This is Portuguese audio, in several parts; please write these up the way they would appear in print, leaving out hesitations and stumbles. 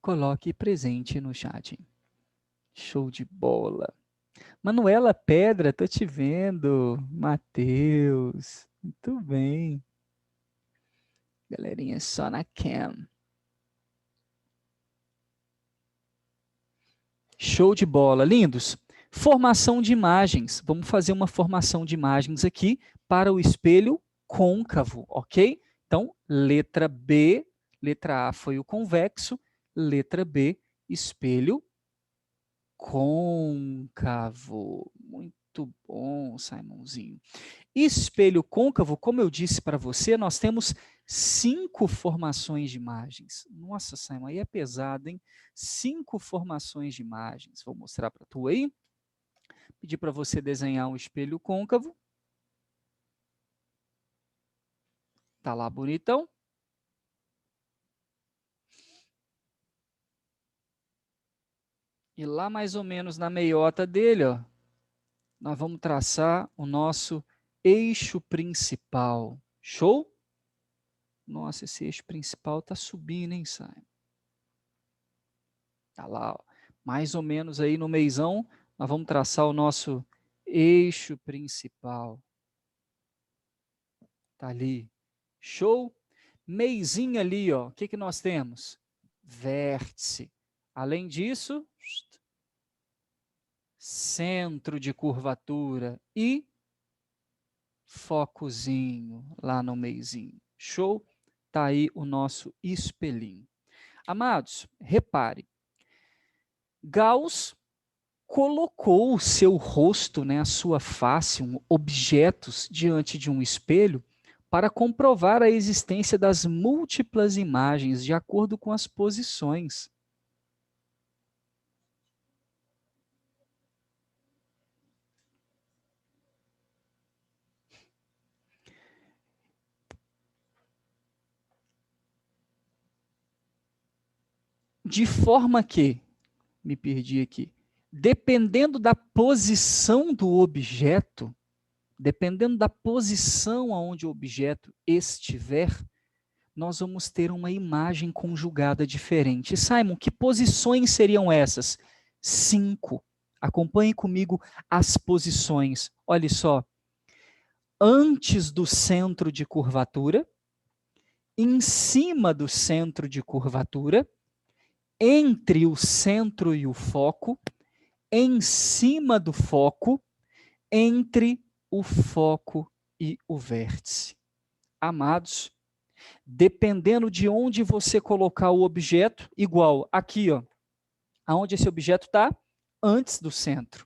coloque presente no chat. Show de bola. Manuela Pedra, tô te vendo. Matheus, muito bem. Galerinha só na cam. Show de bola, lindos. Formação de imagens. Vamos fazer uma formação de imagens aqui para o espelho côncavo, ok? Então, letra B, letra A foi o convexo, letra B, espelho côncavo. Muito bom, Simonzinho. Espelho côncavo, como eu disse para você, nós temos 5 formações de imagens. Nossa, Simon, aí é pesado, hein? 5 formações de imagens. Vou mostrar para tu aí. Pedir para você desenhar um espelho côncavo. Tá lá bonitão. E lá mais ou menos na meiota dele, ó, nós vamos traçar o nosso eixo principal. Show? Nossa, esse eixo principal tá subindo, hein, Simon? Tá lá, ó, mais ou menos aí no meizão, nós vamos traçar o nosso eixo principal. Tá ali. Show? Meizinho ali, ó, o que que nós temos? Vértice. Além disso, centro de curvatura e focozinho lá no meizinho. Show? Tá aí o nosso espelhinho. Amados, repare, Gauss colocou o seu rosto, né, a sua face, objetos diante de um espelho para comprovar a existência das múltiplas imagens de acordo com as posições. De forma que, me perdi aqui, dependendo da posição do objeto, dependendo da posição aonde o objeto estiver, nós vamos ter uma imagem conjugada diferente. Simon, que posições seriam essas? 5. Acompanhe comigo as posições. Olha só. Antes do centro de curvatura, em cima do centro de curvatura, entre o centro e o foco, em cima do foco, entre o foco e o vértice. Amados, dependendo de onde você colocar o objeto, igual aqui, ó, aonde esse objeto está, antes do centro.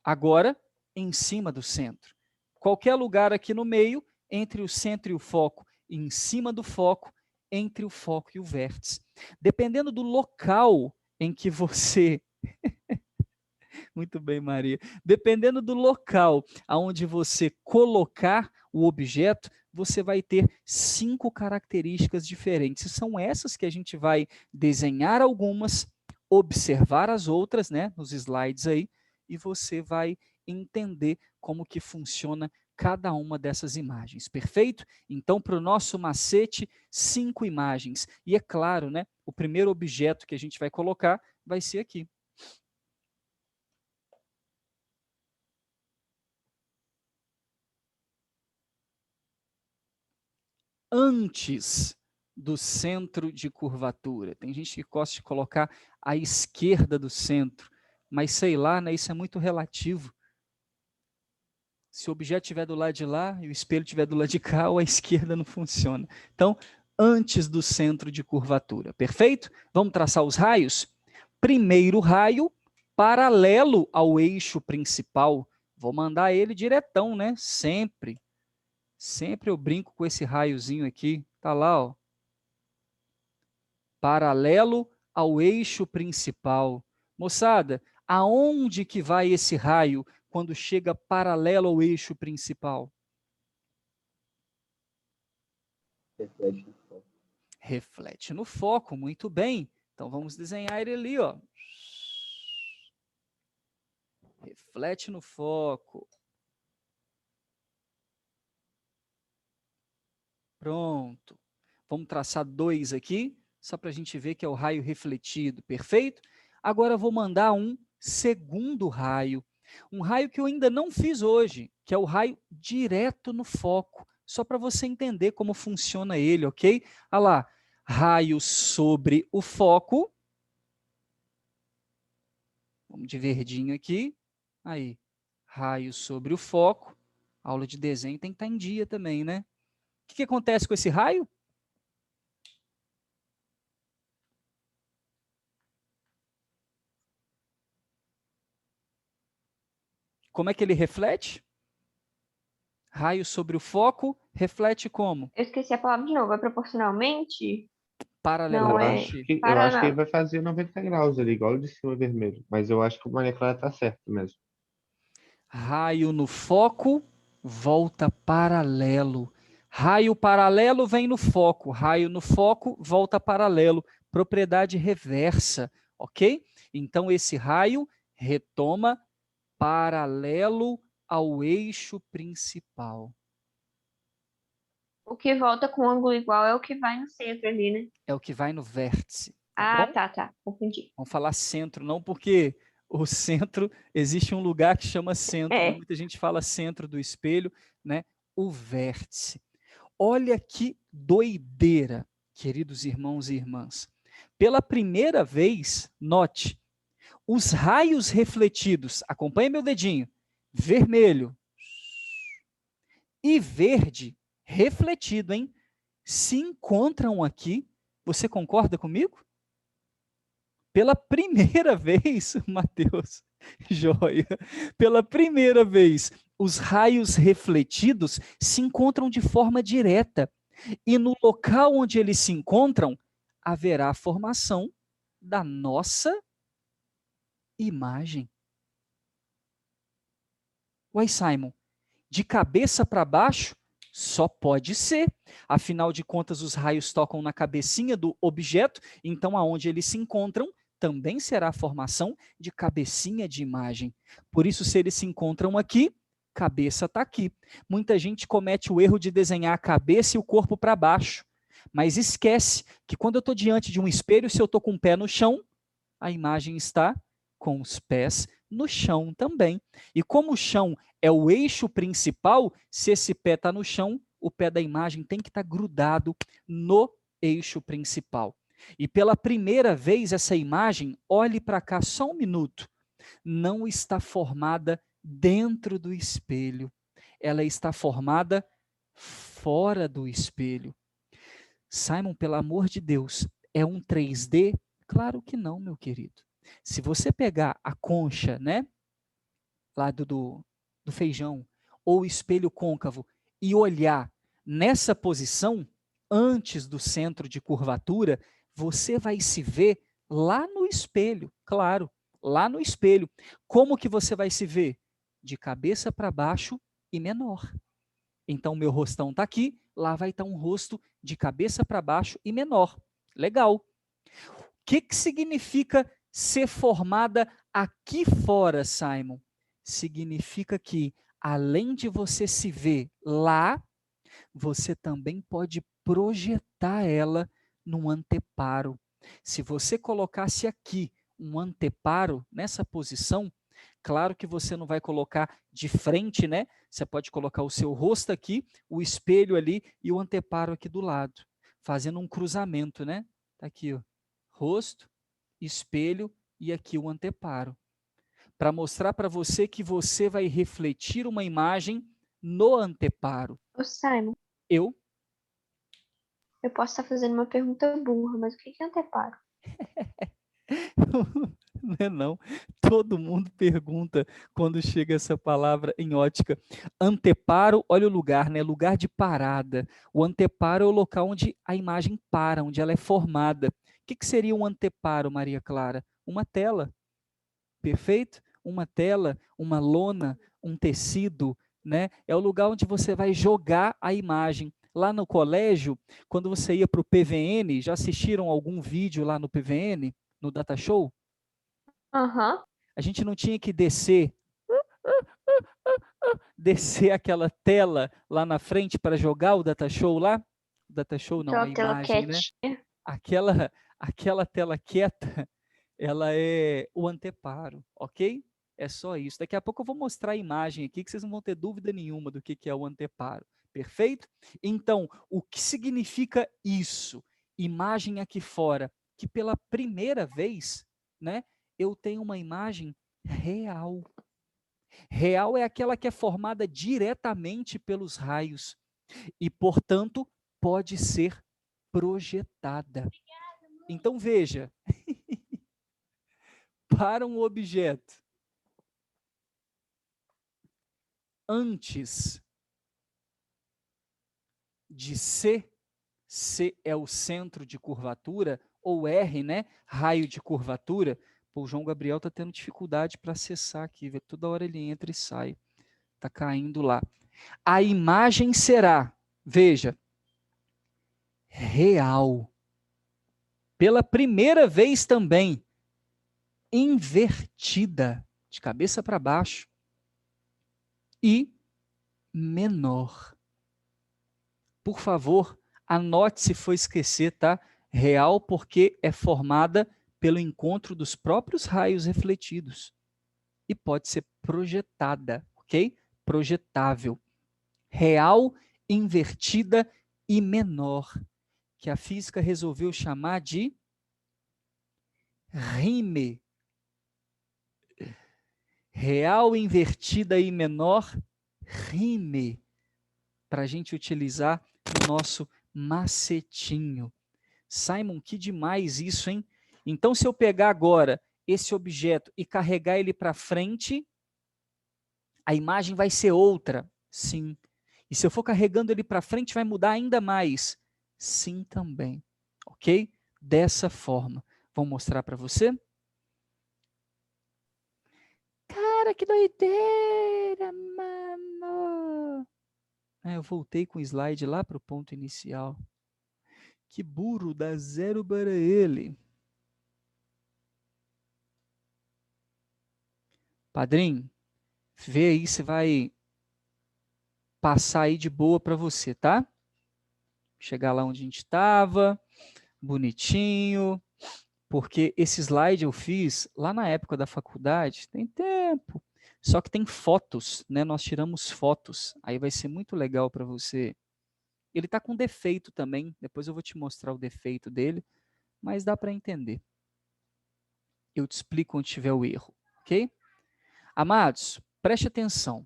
Agora, em cima do centro. Qualquer lugar aqui no meio, entre o centro e o foco, em cima do foco, entre o foco e o vértice. Dependendo do local em que você muito bem, Maria. Dependendo do local aonde você colocar o objeto, você vai ter 5 características diferentes. São essas que a gente vai desenhar algumas, observar as outras, né, nos slides aí, e você vai entender como que funciona cada uma dessas imagens, perfeito? Então, para o nosso macete, 5 imagens. E é claro, né, o primeiro objeto que a gente vai colocar vai ser aqui. Antes do centro de curvatura. Tem gente que gosta de colocar à esquerda do centro, mas sei lá, né, isso é muito relativo. Se o objeto estiver do lado de lá e o espelho estiver do lado de cá, ou a esquerda não funciona. Então, antes do centro de curvatura, perfeito? Vamos traçar os raios? Primeiro raio, paralelo ao eixo principal. Vou mandar ele diretão, né? Sempre. Sempre eu brinco com esse raiozinho aqui. Tá lá, ó. Paralelo ao eixo principal. Moçada, aonde que vai esse raio quando chega paralelo ao eixo principal? Reflete no foco. Reflete no foco, muito bem. Então vamos desenhar ele ali, ó. Reflete no foco. Pronto. Vamos traçar 2 aqui. só para a gente ver que é o raio refletido, perfeito? Agora eu vou mandar um segundo raio, um raio que eu ainda não fiz hoje, que é o raio direto no foco, só para você entender como funciona ele, ok? Olha lá, raio sobre o foco, vamos de verdinho aqui, aí, raio sobre o foco, aula de desenho tem que estar em dia também, né? O que acontece com esse raio? Como é que ele reflete? Raio sobre o foco, reflete como? Eu esqueci a palavra de novo. É proporcionalmente? Não, Eu é acho Paralelamente. eu acho que ele paraná. vai fazer 90 graus ali, igual o de cima vermelho. Mas eu acho que o Maria Clara tá certo mesmo. Raio no foco, volta paralelo. Raio paralelo vem no foco. Raio no foco, volta paralelo. Propriedade reversa, ok? Então, esse raio retoma paralelo ao eixo principal. O que volta com ângulo igual é o que vai no centro ali, né? É o que vai no vértice, tá Ah, bom? tá. Confundi. Vamos falar centro, não porque o centro, existe um lugar que chama centro, mas É. muita gente fala centro do espelho, né? O vértice. Olha que doideira, queridos irmãos e irmãs. Pela primeira vez, note, os raios refletidos, acompanhe meu dedinho, vermelho e verde, refletido, hein? Se encontram aqui. Você concorda comigo? Pela primeira vez, Mateus, joia, pela primeira vez, os raios refletidos se encontram de forma direta. E no local onde eles se encontram, haverá a formação da nossa imagem. Uai, Simon, de cabeça para baixo? Só pode ser. Afinal de contas, os raios tocam na cabecinha do objeto, então aonde eles se encontram também será a formação de cabecinha de imagem. Por isso, se eles se encontram aqui, cabeça está aqui. Muita gente comete o erro de desenhar a cabeça e o corpo para baixo, mas esquece que quando eu estou diante de um espelho, se eu estou com o pé no chão, a imagem está com os pés no chão também. E como o chão é o eixo principal, se esse pé está no chão, o pé da imagem tem que estar grudado no eixo principal. E pela primeira vez, essa imagem, olhe para cá só um minuto, não está formada dentro do espelho, ela está formada fora do espelho. Simon, pelo amor de Deus, é um 3D? Claro que não, meu querido. Se você pegar a concha, né, lá do feijão, ou o espelho côncavo, e olhar nessa posição, antes do centro de curvatura, você vai se ver lá no espelho, claro, lá no espelho. Como que você vai se ver? De cabeça para baixo e menor. Então, meu rostão está aqui, lá vai estar um rosto de cabeça para baixo e menor. Legal. O que significa ser formada aqui fora, Simon? Significa que, além de você se ver lá, você também pode projetar ela num anteparo. Se você colocasse aqui um anteparo nessa posição, claro que você não vai colocar de frente, né? Você pode colocar o seu rosto aqui, o espelho ali e o anteparo aqui do lado, fazendo um cruzamento, né? Tá aqui, ó. Rosto, espelho e aqui o anteparo. Para mostrar para você que você vai refletir uma imagem no anteparo. Ô, Simon, Eu eu posso estar fazendo uma pergunta burra, mas o que é anteparo? Não é não. Todo mundo pergunta quando chega essa palavra em ótica. Anteparo, olha o lugar, né? Lugar de parada. O anteparo é o local onde a imagem para, onde ela é formada. O que seria um anteparo, Maria Clara? Uma tela, perfeito? Uma tela, uma lona, um tecido, né? É o lugar onde você vai jogar a imagem. Lá no colégio, quando você ia para o PVN, já assistiram algum vídeo lá no PVN, no Data Show? Aham. A gente não tinha que descer aquela tela lá na frente para jogar o Data Show lá? Data Show não, Aquela a tela imagem, né? quietinha. aquela tela quieta, ela é o anteparo, ok? É só isso. Daqui a pouco eu vou mostrar a imagem aqui, que vocês não vão ter dúvida nenhuma do que é o anteparo. Perfeito? Então, o que significa isso? Imagem aqui fora, que pela primeira vez, né, eu tenho uma imagem real. Real é aquela que é formada diretamente pelos raios e, portanto, pode ser projetada. Então, veja, para um objeto, antes de C é o centro de curvatura, ou R, né, raio de curvatura, pô, o João Gabriel está tendo dificuldade para acessar aqui, toda hora ele entra e sai, está caindo lá. A imagem será, veja, real. Pela primeira vez também, invertida, de cabeça para baixo, e menor. Por favor, anote se for esquecer, tá? Real porque é formada pelo encontro dos próprios raios refletidos. E pode ser projetada, ok? Projetável. Real, invertida e menor, que a física resolveu chamar de RIME. Real, invertida e menor, RIME. Para a gente utilizar o nosso macetinho. Simon, que demais isso, hein? Então, se eu pegar agora esse objeto e carregar ele para frente, a imagem vai ser outra. Sim. E se eu for carregando ele para frente, vai mudar ainda mais. Sim, também. Ok? Dessa forma. Vou mostrar para você. Cara, que doideira, mano! Eu voltei com o slide lá para o ponto inicial. Que burro, dá 0 para ele. Padrinho, vê aí se vai passar aí de boa para você, tá? Chegar lá onde a gente estava, bonitinho, porque esse slide eu fiz lá na época da faculdade, tem tempo, só que tem fotos, né? Nós tiramos fotos, aí vai ser muito legal para você. Ele está com defeito também, depois eu vou te mostrar o defeito dele, mas dá para entender. Eu te explico onde tiver o erro, ok? Amados, preste atenção.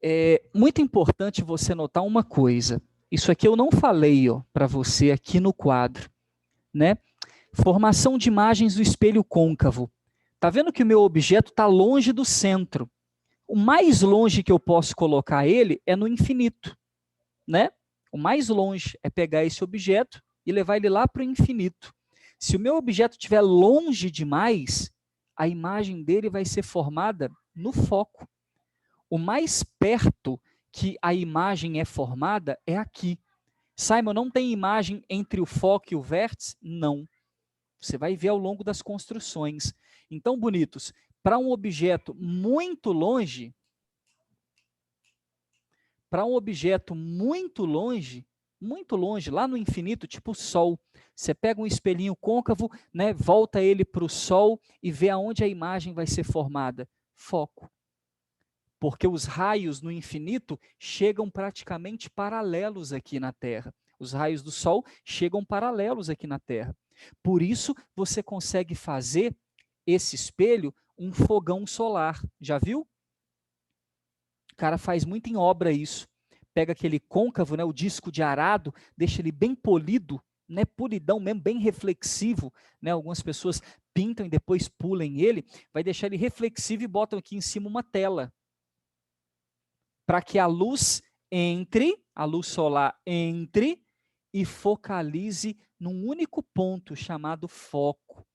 É muito importante você notar uma coisa. Isso aqui eu não falei para você aqui no quadro, né? Formação de imagens do espelho côncavo. Tá vendo que o meu objeto está longe do centro? O mais longe que eu posso colocar ele é no infinito, né? O mais longe é pegar esse objeto e levar ele lá para o infinito. Se o meu objeto estiver longe demais, a imagem dele vai ser formada no foco. O mais perto que a imagem é formada é aqui. Simon, não tem imagem entre o foco e o vértice? Não. Você vai ver ao longo das construções. Então, bonitos, para um objeto muito longe, muito longe, lá no infinito, tipo o Sol, você pega um espelhinho côncavo, né, volta ele para o Sol e vê aonde a imagem vai ser formada. Foco. Porque os raios no infinito chegam praticamente paralelos aqui na Terra. Os raios do Sol chegam paralelos aqui na Terra. Por isso, você consegue fazer esse espelho um fogão solar. Já viu? O cara faz muito em obra isso. Pega aquele côncavo, né, o disco de arado, deixa ele bem polido, né, polidão mesmo, bem reflexivo. Né, algumas pessoas pintam e depois pulam ele, vai deixar ele reflexivo e botam aqui em cima uma tela. Para que a luz entre, a luz solar entre e focalize num único ponto chamado foco.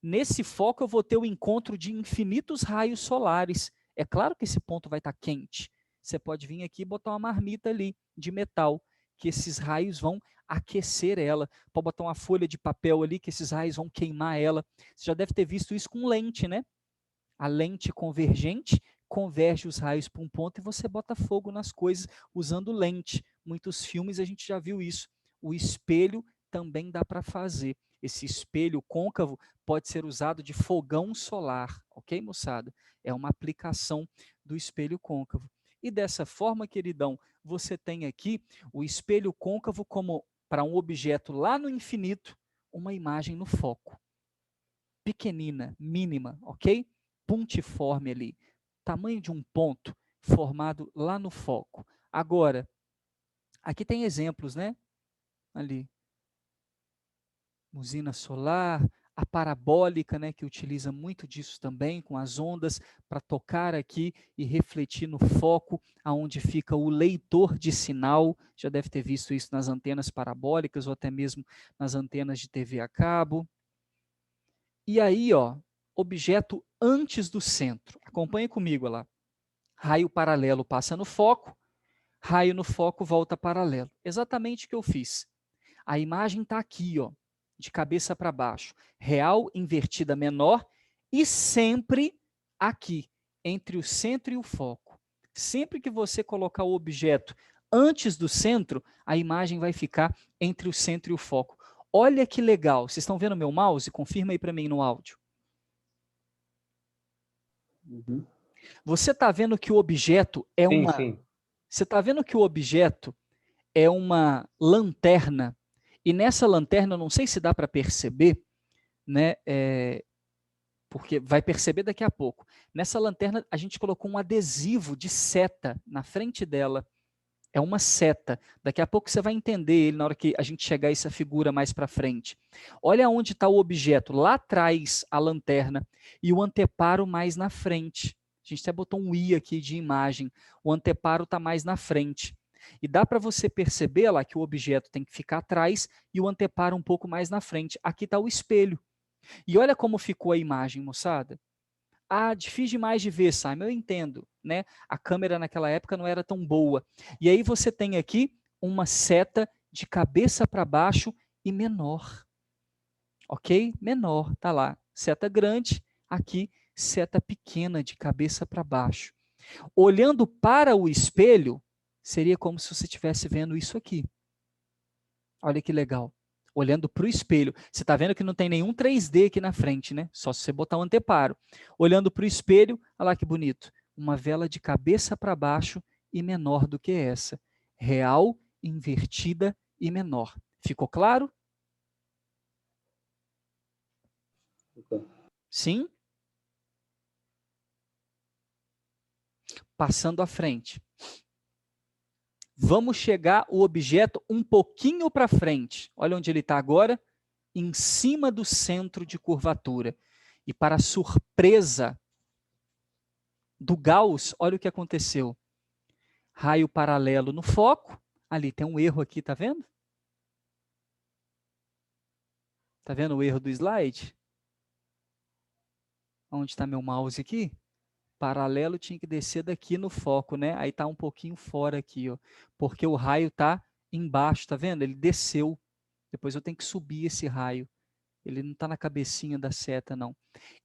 Nesse foco eu vou ter o encontro de infinitos raios solares. É claro que esse ponto vai estar quente. Você pode vir aqui e botar uma marmita ali de metal, que esses raios vão aquecer ela. Pode botar uma folha de papel ali, que esses raios vão queimar ela. Você já deve ter visto isso com lente, né? A lente convergente converge os raios para um ponto e você bota fogo nas coisas usando lente. Muitos filmes a gente já viu isso. O espelho também dá para fazer. Esse espelho côncavo pode ser usado de fogão solar, ok, moçada? É uma aplicação do espelho côncavo. E dessa forma, queridão, você tem aqui o espelho côncavo como para um objeto lá no infinito, uma imagem no foco. Pequenina, mínima, ok? Pontiforme ali. Tamanho de um ponto formado lá no foco. Agora, aqui tem exemplos, né? Ali. Usina solar, a parabólica, né, que utiliza muito disso também, com as ondas, para tocar aqui e refletir no foco, aonde fica o leitor de sinal. Já deve ter visto isso nas antenas parabólicas ou até mesmo nas antenas de TV a cabo. E aí, ó, objeto antes do centro. Acompanhe comigo lá. Raio paralelo passa no foco, raio no foco volta paralelo. Exatamente o que eu fiz. A imagem está aqui, ó, de cabeça para baixo. Real invertida menor e sempre aqui, entre o centro e o foco. Sempre que você colocar o objeto antes do centro, a imagem vai ficar entre o centro e o foco. Olha que legal. Vocês estão vendo meu mouse? Confirma aí para mim no áudio. Uhum. Você está vendo que o objeto é Sim, uma. sim. Você está vendo que o objeto é uma lanterna. E nessa lanterna, eu não sei se dá para perceber, né? Porque vai perceber daqui a pouco. Nessa lanterna, a gente colocou um adesivo de seta na frente dela. É uma seta. Daqui a pouco você vai entender ele na hora que a gente chegar a essa figura mais para frente. Olha onde está o objeto. Lá atrás, a lanterna. E o anteparo mais na frente. A gente até botou um I aqui de imagem. O anteparo está mais na frente. E dá para você perceber lá que o objeto tem que ficar atrás e o anteparo um pouco mais na frente. Aqui está o espelho. E olha como ficou a imagem, moçada. Ah, difícil demais de ver, Simon, eu entendo, né? A câmera naquela época não era tão boa. E aí você tem aqui uma seta de cabeça para baixo e menor. Ok? Menor, tá lá. Seta grande, aqui seta pequena de cabeça para baixo. Olhando para o espelho, seria como se você estivesse vendo isso aqui. Olha que legal. Olhando para o espelho. Você está vendo que não tem nenhum 3D aqui na frente, né? Só se você botar um anteparo. Olhando para o espelho, olha lá que bonito. Uma vela de cabeça para baixo e menor do que essa. Real, invertida e menor. Ficou claro? Sim? Passando à frente. Vamos chegar o objeto um pouquinho para frente. Olha onde ele está agora. Em cima do centro de curvatura. E para surpresa do Gauss, olha o que aconteceu. Raio paralelo no foco. Ali tem um erro aqui, tá vendo? Tá vendo o erro do slide? Onde está meu mouse aqui? Paralelo tinha que descer daqui no foco, né? Aí tá um pouquinho fora aqui, ó. Porque o raio tá embaixo, tá vendo? Ele desceu. Depois eu tenho que subir esse raio. Ele não está na cabecinha da seta, não.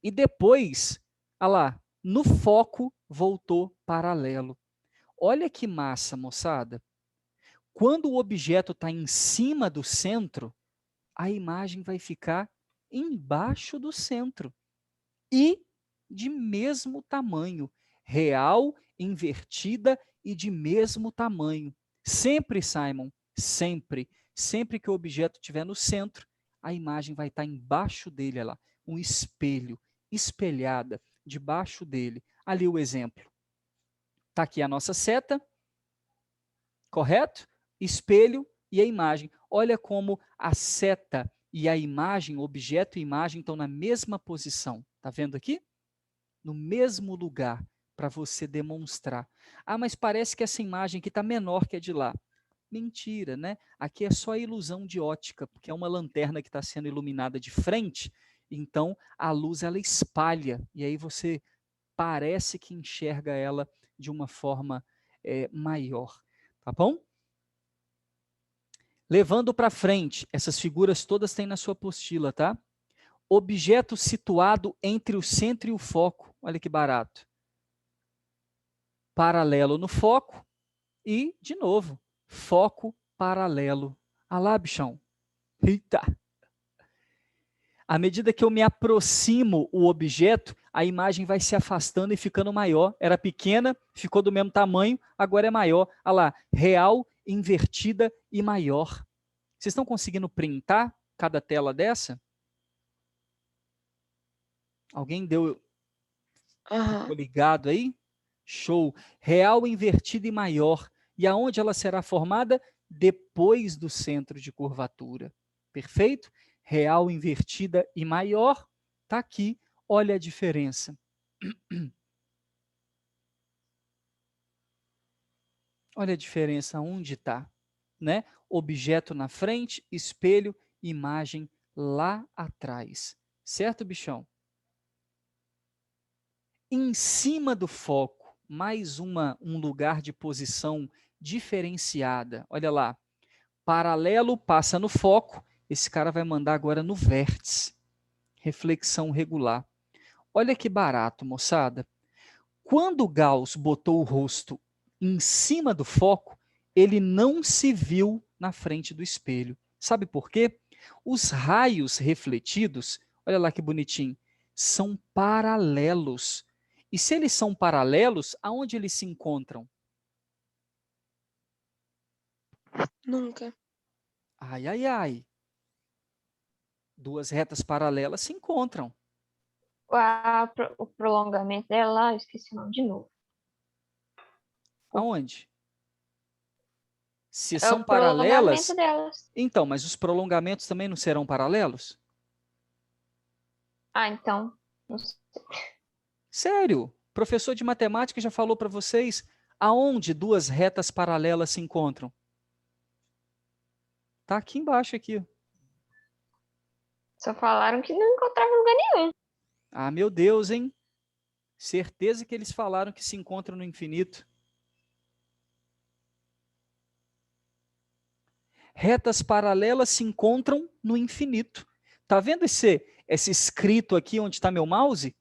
E depois, olha lá, no foco voltou paralelo. Olha que massa, moçada. Quando o objeto está em cima do centro, a imagem vai ficar embaixo do centro e de mesmo tamanho, real, invertida e de mesmo tamanho. Sempre, Simon, sempre, sempre que o objeto estiver no centro, a imagem vai estar embaixo dele, olha lá, um espelho, espelhada debaixo dele. Ali o exemplo. Está aqui a nossa seta, correto? Espelho e a imagem. Olha como a seta e a imagem, objeto e imagem, estão na mesma posição. Está vendo aqui? No mesmo lugar, para você demonstrar. Ah, mas parece que essa imagem aqui está menor que a de lá. Mentira, né? Aqui é só ilusão de ótica, porque é uma lanterna que está sendo iluminada de frente, então a luz ela espalha, e aí você parece que enxerga ela de uma forma maior. Tá bom? Levando para frente, essas figuras todas têm na sua apostila, tá? Objeto situado entre o centro e o foco. Olha que barato. Paralelo no foco e, de novo, foco paralelo. Ah lá, bichão. Eita! À medida que eu me aproximo o objeto, a imagem vai se afastando e ficando maior. Era pequena, ficou do mesmo tamanho, agora é maior. Olha lá, real, invertida e maior. Vocês estão conseguindo printar cada tela dessa? Alguém ficou ligado aí? Show. Real, invertida e maior. E aonde ela será formada? Depois do centro de curvatura. Perfeito? Real, invertida e maior. Está aqui. Olha a diferença. Olha a diferença onde está, né? Objeto na frente, espelho, imagem lá atrás. Certo, bichão? Em cima do foco, mais um lugar de posição diferenciada. Olha lá, paralelo passa no foco, esse cara vai mandar agora no vértice. Reflexão regular. Olha que barato, moçada. Quando Gauss botou o rosto em cima do foco, ele não se viu na frente do espelho. Sabe por quê? Os raios refletidos, olha lá que bonitinho, são paralelos. E se eles são paralelos, aonde eles se encontram? Nunca. Ai, ai, ai. Duas retas paralelas se encontram. O prolongamento dela, eu esqueci o nome de novo. Aonde? Se É são o prolongamento paralelas, delas. então, mas os prolongamentos também não serão paralelos? Ah, então. Não sei. Sério, professor de matemática já falou para vocês aonde duas retas paralelas se encontram. Tá aqui embaixo aqui. Só falaram que não encontrava em lugar nenhum. Ah, meu Deus, hein? Certeza que eles falaram que se encontram no infinito. Retas paralelas se encontram no infinito. Tá vendo esse escrito aqui onde está meu mouse?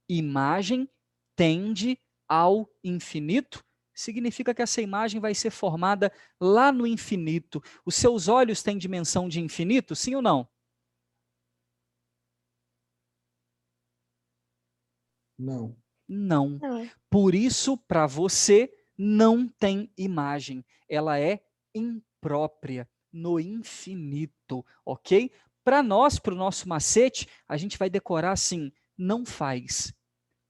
Imagem tende ao infinito. Significa que essa imagem vai ser formada lá no infinito. Os seus olhos têm dimensão de infinito, sim ou não? Não. Não. Não. Por isso, para você, não tem imagem. Ela é imprópria, no infinito, ok? Para nós, para o nosso macete, a gente vai decorar assim, não faz.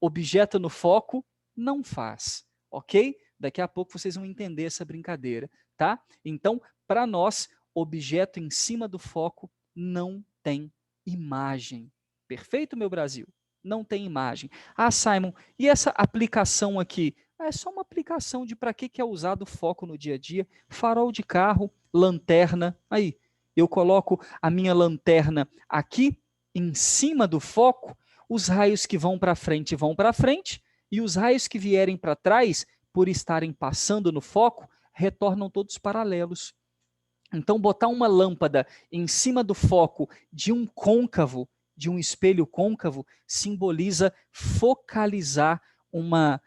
Objeto no foco, não faz, ok? Daqui a pouco vocês vão entender essa brincadeira, tá? Então, para nós, objeto em cima do foco não tem imagem. Perfeito, meu Brasil? Não tem imagem. Ah, Simon, e essa aplicação aqui? É só uma aplicação de para que é usado o foco no dia a dia. Farol de carro, lanterna. Aí, eu coloco a minha lanterna aqui, em cima do foco, os raios que vão para frente, e os raios que vierem para trás, por estarem passando no foco, retornam todos paralelos. Então, botar uma lâmpada em cima do foco de um côncavo, de um espelho côncavo, simboliza focalizar uma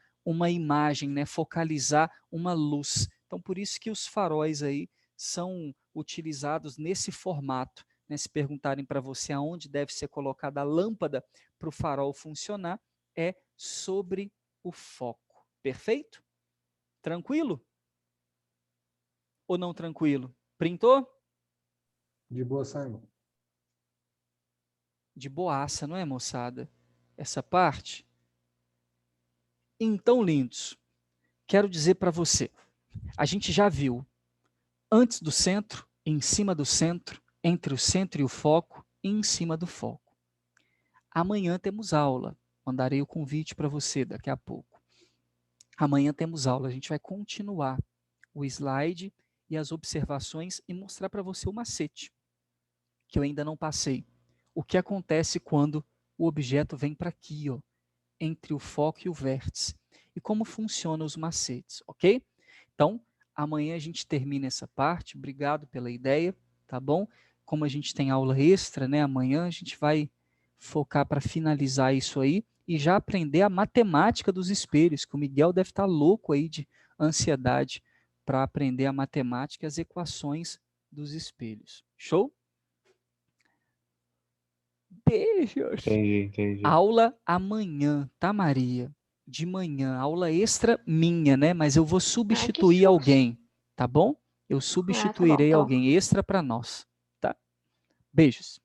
imagem, né? Focalizar uma luz. Então, por isso que os faróis aí são utilizados nesse formato. Né? Se perguntarem para você aonde deve ser colocada a lâmpada para o farol funcionar, é sobre o foco. Perfeito? Tranquilo? Ou não tranquilo? Printou? De boa, Simon. De boaça, não é, moçada? Essa parte. Então, lindos, quero dizer para você, a gente já viu antes do centro, em cima do centro, entre o centro e o foco e em cima do foco. Amanhã temos aula. Mandarei o convite para você daqui a pouco. Amanhã temos aula. A gente vai continuar o slide e as observações e mostrar para você o macete, que eu ainda não passei. O que acontece quando o objeto vem para aqui, ó, entre o foco e o vértice. E como funcionam os macetes, ok? Então, amanhã a gente termina essa parte. Obrigado pela ideia, tá bom? Como a gente tem aula extra, né? Amanhã a gente vai focar para finalizar isso aí e já aprender a matemática dos espelhos, que o Miguel deve estar louco aí de ansiedade para aprender a matemática e as equações dos espelhos. Show? Beijos. Entendi. Aula amanhã, tá, Maria? De manhã, aula extra minha, né? Mas eu vou substituir susto. alguém, tá bom? Eu substituirei então. alguém extra para nós, tá? Beijos.